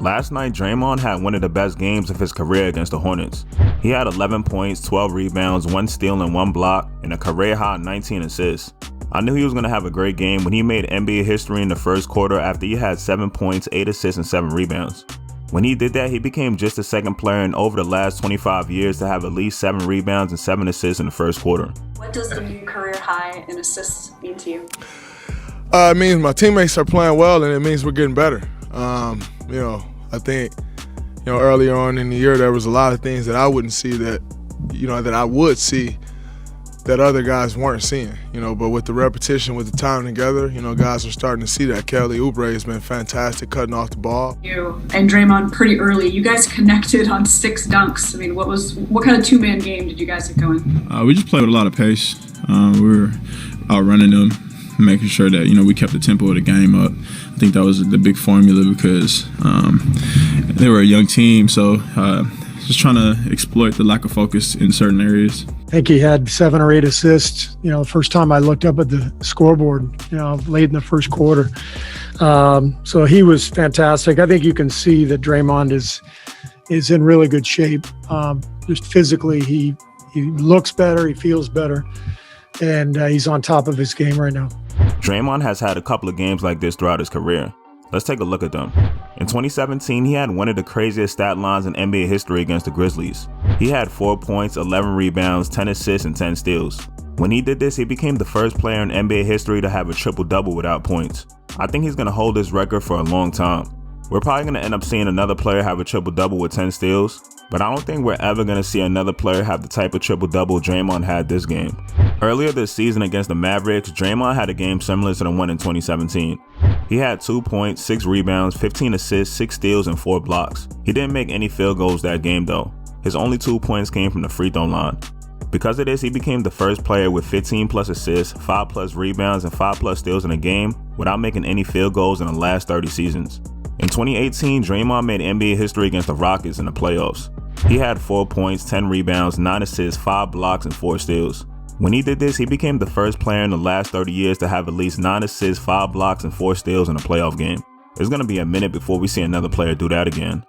Last night, Draymond had one of the best games of his career against the Hornets. He had 11 points, 12 rebounds, 1 steal and 1 block, and a career-high 19 assists. I knew he was going to have a great game when he made NBA history in the first quarter after he had 7 points, 8 assists, and 7 rebounds. When he did that, he became just the second player in over the last 25 years to have at least 7 rebounds and 7 assists in the first quarter. What does the new career high in assists mean to you? It means my teammates are playing well, and it means we're getting better. I think, earlier on in the year, there was a lot of things that I wouldn't see that I would see that other guys weren't seeing, but with the repetition, with the time together, guys are starting to see that. Kelly Oubre has been fantastic cutting off the ball. You and Draymond pretty early. You guys connected on 6 dunks. I mean, what kind of 2-man game did you guys get going? We just played with a lot of pace. We were outrunning them, making sure that, we kept the tempo of the game up. I think that was the big formula because they were a young team, so just trying to exploit the lack of focus in certain areas. I think he had 7 or 8 assists. The first time I looked up at the scoreboard, late in the first quarter. So he was fantastic. I think you can see that Draymond is in really good shape. Just physically, he looks better, he feels better, and he's on top of his game right now. Draymond has had a couple of games like this throughout his career. Let's take a look at them. In 2017, he had one of the craziest stat lines in NBA history against the Grizzlies. He had 4 points, 11 rebounds, 10 assists, and 10 steals. When he did this, he became the first player in NBA history to have a triple-double without points. I think he's going to hold this record for a long time. We're probably going to end up seeing another player have a triple-double with 10 steals, but I don't think we're ever going to see another player have the type of triple-double Draymond had this game. Earlier this season against the Mavericks, Draymond had a game similar to the one in 2017. He had 2 points, 6 rebounds, 15 assists, 6 steals, and 4 blocks. He didn't make any field goals that game though. His only 2 points came from the free throw line. Because of this, he became the first player with 15 plus assists, 5 plus rebounds, and 5 plus steals in a game without making any field goals in the last 30 seasons. In 2018, Draymond made NBA history against the Rockets in the playoffs. He had 4 points, 10 rebounds, 9 assists, 5 blocks, and 4 steals. When he did this, he became the first player in the last 30 years to have at least 9 assists, 5 blocks, and 4 steals in a playoff game. It's going to be a minute before we see another player do that again.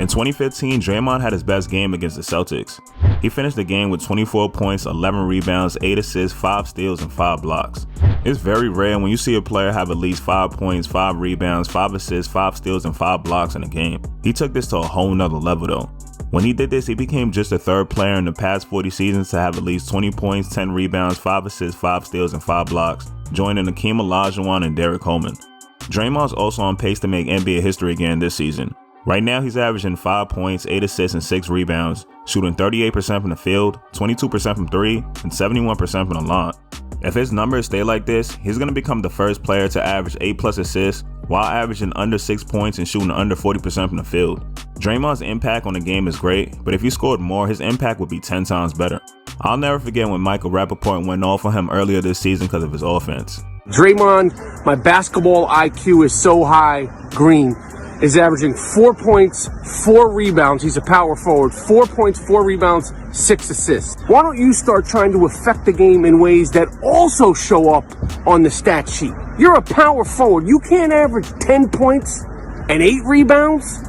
In 2015, Draymond had his best game against the Celtics. He finished the game with 24 points, 11 rebounds, 8 assists, 5 steals, and 5 blocks. It's very rare when you see a player have at least 5 points, 5 rebounds, 5 assists, 5 steals, and 5 blocks in a game. He took this to a whole nother level though. When he did this, he became just the 3rd player in the past 40 seasons to have at least 20 points, 10 rebounds, 5 assists, 5 steals, and 5 blocks, joining Hakeem Olajuwon and Derek Coleman. Draymond's also on pace to make NBA history again this season. Right now, he's averaging 5 points, 8 assists, and 6 rebounds, shooting 38% from the field, 22% from 3, and 71% from the line. If his numbers stay like this, he's going to become the first player to average 8 plus assists while averaging under 6 points and shooting under 40% from the field. Draymond's impact on the game is great, but if he scored more, his impact would be 10 times better. I'll never forget when Michael Rappaport went off on him earlier this season because of his offense. Draymond, my basketball IQ is so high, Green is averaging 4 points, 4 rebounds. He's a power forward. 4 points, 4 rebounds, 6 assists. Why don't you start trying to affect the game in ways that also show up on the stat sheet? You're a power forward. You can't average 10 points and 8 rebounds?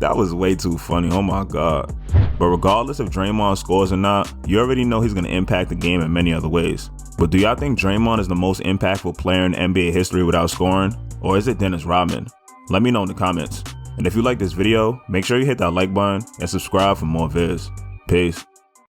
That was way too funny, oh my god. But regardless if Draymond scores or not, you already know he's going to impact the game in many other ways. But do y'all think Draymond is the most impactful player in NBA history without scoring? Or is it Dennis Rodman? Let me know in the comments. And if you like this video, make sure you hit that like button and subscribe for more vids. Peace.